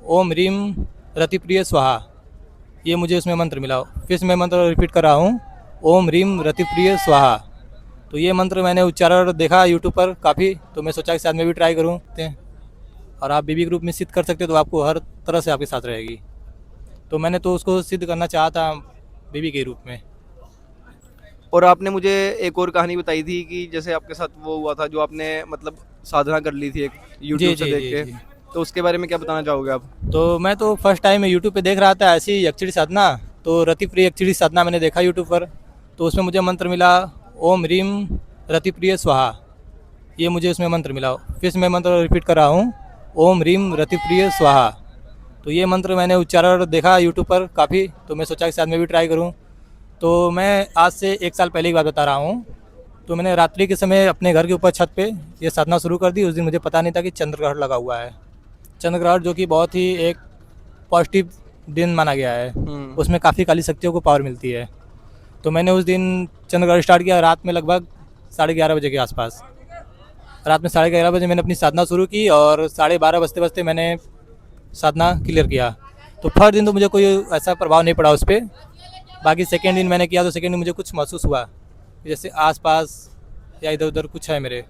ओम ह्रीम रतिप्रिय स्वाहा, ये मुझे उसमें मंत्र मिला। फिर से मैं मंत्र रिपीट कर रहा हूँ, ओम ह्रीम रतिप्रिय स्वाहा। तो ये मंत्र मैंने उच्चारण देखा यूट्यूब पर काफ़ी, तो मैं सोचा कि शायद मैं भी ट्राई करूँ। और आप बीबी ग्रुप में सिद्ध कर सकते हो तो आपको हर तरह से आपके साथ रहेगी। तो मैंने तो उसको सिद्ध करना चाहा था बीबी के रूप में। और आपने मुझे एक और कहानी बताई थी कि जैसे आपके साथ वो हुआ था जो आपने मतलब साधना कर ली थी एक जी यूट्यूब से जी देख जी के, जी। तो उसके बारे में क्या बताना चाहोगे आप? तो मैं तो फर्स्ट टाइम यूट्यूब पे देख रहा था ऐसी यक्षिणी साधना। तो रतिप्रिय यक्षिणी साधना मैंने देखा यूट्यूब पर, तो उसमें मुझे मंत्र मिला, ओम ह्रीम रतिप्रिय स्वाहा, ये मुझे उसमें मंत्र मिला। फिर से मैं मंत्र रिपीट कर रहा हूँ, ओम ह्रीम रतिप्रिय स्वाहा। तो ये मंत्र मैंने उच्चारण देखा यूट्यूब पर काफ़ी, तो मैं सोचा कि शायद मैं भी ट्राई करूँ। तो मैं आज से 1 साल पहले की बात बता रहा हूँ। तो मैंने रात्रि के समय अपने घर के ऊपर छत पे ये साधना शुरू कर दी। उस दिन मुझे पता नहीं था कि चंद्रग्रहण लगा हुआ है। चंद्रग्रहण जो कि बहुत ही एक पॉजिटिव दिन माना गया है, उसमें काफ़ी काली शक्तियों को पावर मिलती है। तो मैंने उस दिन चंद्रग्रहण स्टार्ट किया रात में लगभग 11:30 बजे के आसपास। रात में 11:30 बजे मैंने अपनी साधना शुरू की और 12:30 बजते बजते मैंने साधना क्लियर किया। तो फर्स्ट दिन तो मुझे कोई ऐसा प्रभाव नहीं पड़ा उस पर। बाकी सेकेंड दिन मैंने किया तो सेकेंड दिन मुझे कुछ महसूस हुआ कि जैसे आसपास या इधर उधर कुछ है मेरे।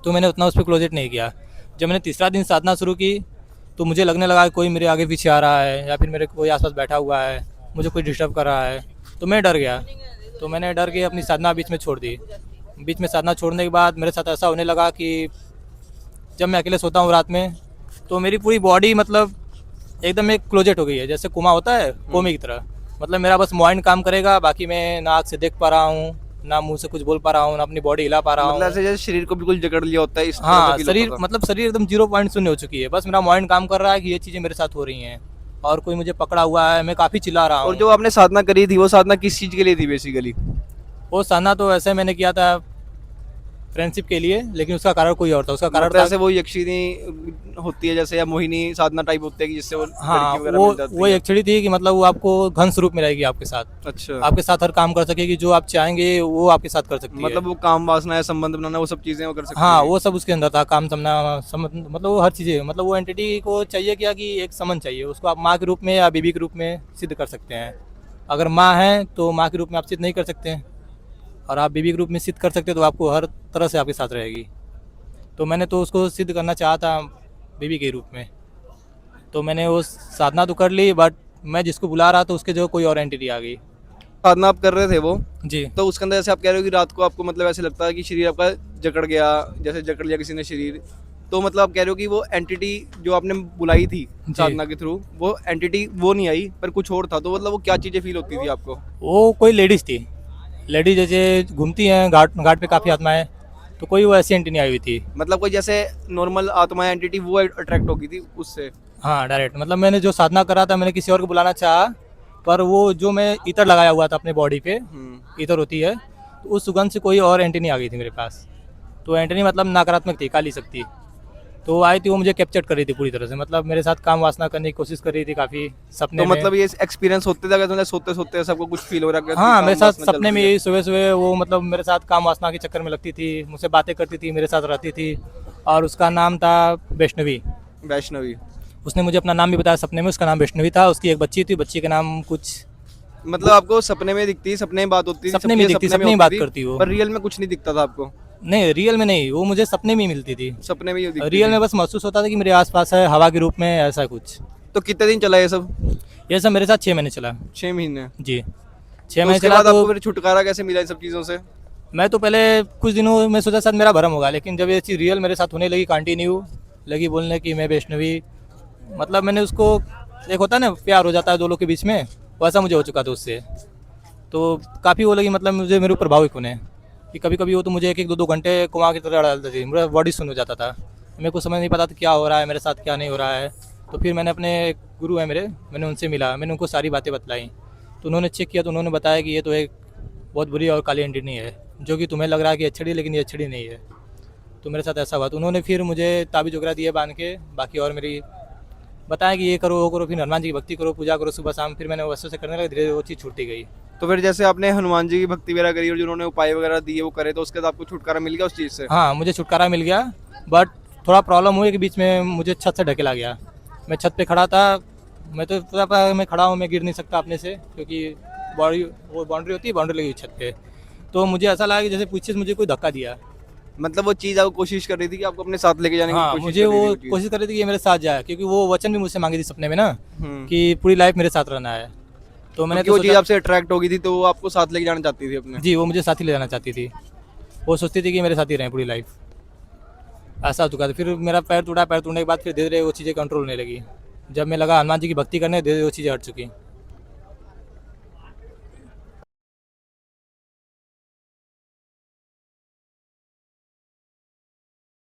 तो मैंने उतना उस पर क्लोजेट नहीं किया। जब मैंने तीसरा दिन साधना शुरू की तो मुझे लगने लगा कि कोई मेरे आगे पीछे आ रहा है या फिर मेरे कोई आसपास बैठा हुआ है, मुझे कोई डिस्टर्ब कर रहा है। तो मैं डर गया। तो मैंने डर के अपनी साधना बीच में छोड़ दी। बीच में साधना छोड़ने के बाद मेरे साथ ऐसा होने लगा कि जब मैं अकेले सोता हूँ रात में तो मेरी पूरी बॉडी मतलब एकदम एक क्लोजेट हो गई है, जैसे कोमा होता है कोमे की तरह। मतलब मेरा बस माइंड काम करेगा, बाकी मैं ना आँख से देख पा रहा हूँ, ना मुंह से कुछ बोल पा रहा हूँ, ना अपनी बॉडी हिला पा रहा मतलब हूँ। ऐसे जैसे शरीर को बिल्कुल जकड़ लिया होता है, इस तरह का हाँ, फील शरीर होता था? मतलब शरीर एकदम 0 पॉइंट शून्य हो चुकी है। बस मेरा माइंड काम कर रहा है कि ये चीज़ें मेरे साथ हो रही हैं और कोई मुझे पकड़ा हुआ है, मैं काफ़ी चिल्ला रहा और हूँ। जो आपने साधना करी थी वो साधना किस चीज के लिए थी बेसिकली? वो साधना तो ऐसे मैंने किया था फ्रेंडशिप के लिए, लेकिन उसका कारण कोई और था। उसका कारण मतलब था, ऐसे वो यक्षिणी होती है जैसे, या मोहिनी साधना टाइप होती है कि जिससे वो हाँ, लड़की वगैरह वो मिल वो जाती है? एक छड़ी थी कि मतलब वो आपको घन स्वरूप में रहेगी आपके साथ। अच्छा। आपके साथ हर काम कर सकेगी, जो आप चाहेंगे वो आपके साथ कर सकती है। मतलब वो काम वासना है, संबंध बनाना, वो सब चीजें वो कर सकती हाँ, है? वो सब उसके अंदर था, काम समना मतलब वो हर चीज़ें, मतलब वो एंटिटी को चाहिए क्या कि एक समन चाहिए उसको। आप माँ के रूप में या बीबी के रूप में सिद्ध कर सकते हैं। अगर माँ है तो माँ के रूप में आप सिद्ध नहीं कर सकते हैं, और आप बीबी के रूप में सिद्ध कर सकते हो तो आपको हर तरह से आपके साथ रहेगी। तो मैंने तो उसको सिद्ध करना चाहा था बीबी के रूप में। तो मैंने वो साधना तो कर ली, बट मैं जिसको बुला रहा था उसके जो कोई और एंटिटी आ गई। साधना आप कर रहे थे वो, जी तो उसके अंदर जैसे आप कह रहे हो कि रात को आपको मतलब ऐसे लगता है कि शरीर आपका जकड़ गया, जैसे जकड़ लिया किसी ने शरीर, तो मतलब आप कह रहे हो कि वो एंटिटी जो आपने बुलाई थी जी। साधना के थ्रू, वो एंटिटी वो नहीं आई पर कुछ और था, तो मतलब वो क्या चीजें फील होती थी आपको? वो कोई लेडीज़ थी। लेडीज़ जैसे घूमती हैं घाट घाट पे काफ़ी आत्माएं, तो कोई वो ऐसी एंटिटी आई हुई थी। मतलब कोई जैसे नॉर्मल आत्मा एंटिटी वो अट्रैक्ट होगी थी उससे? हाँ, डायरेक्ट मतलब मैंने जो साधना करा था मैंने किसी और को बुलाना चाहा, पर वो जो मैं इतर लगाया हुआ था अपने बॉडी पे, इतर होती है, तो उस सुगंध से कोई और एंटिनी आ गई थी मेरे पास। तो एंटिनी मतलब नकारात्मक थी, काली शक्ति। तो वो आई थी, वो मुझे कैप्चर कर रही थी पूरी तरह से, मतलब मेरे साथ काम वासना करने की कोशिश कर रही थी काफ़ी तो सपने में। मतलब ये एक्सपीरियंस होते था कि सोते सोते सबको कुछ फील हो रहा है कि हाँ, मेरे काम साथ वासना चल सपने में रही है? यही सुबह सुबह वो मतलब मेरे साथ काम वासना के चक्कर में लगती थी, मुझसे बातें करती थी, मेरे साथ रहती थी। और उसका नाम था वैष्णवी। वैष्णवी? उसने मुझे अपना नाम भी बताया सपने में, उसका नाम वैष्णवी था। उसकी एक बच्ची थी, बच्ची का नाम कुछ, मतलब आपको सपने में दिखती, सपने में बात होती थी, सपने सबकी में दिखती, सपने में सपने में होती बात थी, करती वो। पर रियल में कुछ नहीं दिखता था आपको? नहीं, रियल में नहीं, वो मुझे सपने में ही मिलती थी। सपने में ही दिखती रियल थी? में बस महसूस होता था कि मेरे आसपास है, हवा के रूप में, ऐसा कुछ। तो कितने दिन चला ये सब? ये सब मेरे साथ 6 महीने चला। 6 महीने? जी, 6 महीने उसके चला। बाद तो आपको फिर छुटकारा कैसे मिला इन सब चीज़ों से? मैं तो पहले कुछ दिनों में सोचा शायद मेरा भरम होगा, लेकिन जब ये चीज़ रियल मेरे साथ होने लगी, कंटिन्यू लगी बोलने की मैं वैष्णवी, मतलब मैंने उसको, एक होता है ना प्यार हो जाता है दो लोग के बीच में, वैसा मुझे हो चुका था उससे। तो काफ़ी वो लगी, मतलब मुझे मेरे ऊपर भावुक होने कि कभी कभी वो तो मुझे 1-1 2-2 घंटे कुआं की तरह डालती थी, मेरा बॉडी सुन हो जाता था। मेरे को समझ नहीं पता था क्या हो रहा है मेरे साथ, क्या नहीं हो रहा है। तो फिर मैंने अपने एक गुरु है मेरे, मैंने उनसे मिला, मैंने उनको सारी बातें बतलाई। तो उन्होंने चेक किया तो उन्होंने बताया कि ये तो एक बहुत बुरी और काली एंटिटी है, जो कि तुम्हें लग रहा है कि अच्छड़ी, लेकिन ये अच्छड़ी नहीं है। तो मेरे साथ ऐसा हुआ। तो उन्होंने फिर मुझे ताबीज़ वगैरह दिए बांध के, बाकी और मेरी बताया कि ये करो वो करो, फिर हनुमान जी की भक्ति करो, पूजा करो सुबह शाम। फिर मैंने वैसे से करने लगा, धीरे धीरे वो चीज़ छूटती गई। तो फिर जैसे आपने हनुमान जी की भक्ति वगैरह करी और जिन्होंने उपाय वगैरह दिए वो करे, तो उसके बाद आपको छुटकारा मिल गया उस चीज़ से? हाँ, मुझे छुटकारा मिल गया, बट थोड़ा प्रॉब्लम हुई कि बीच में मुझे छत से ढकेला गया। मैं छत पे खड़ा था, मैं तो पता मैं खड़ा हूँ, मैं गिर नहीं सकता अपने से, क्योंकि बॉडी वो बाउंड्री होती है, बाउंड्री लगी हुई छत पे। तो मुझे ऐसा लगा कि जैसे पीछे से मुझे कोई धक्का दिया। मतलब वो चीज़ आपको कोशिश कर रही थी कि आपको अपने साथ लेके जाने की हाँ, कोशिश मुझे कर रही थी वो चीज़। कोशिश कर रही थी कि ये मेरे साथ जाए, क्योंकि वो वचन भी मुझसे मांगी थी सपने में ना, हम्म। कि पूरी लाइफ मेरे साथ रहना है। तो मैंने क्योंकि तो वो चीज़ सोचा, आपसे अट्रैक्ट हो गई थी तो वो आपको साथ लेके जाना चाहती थी अपने। जी वो मुझे साथ ही ले जाना चाहती थी। वो सोचती थी कि मेरे साथ ही रहें पूरी लाइफ। ऐसा हो चुका था। फिर मेरा पैर टूटा, पैर टूटने के बाद फिर धीरे धीरे वो चीज़ें कंट्रोल होने लगी। जब मैं लगा हनुमान जी की भक्ति करने, धीरे धीरे वो चीज़ें हट चुकी।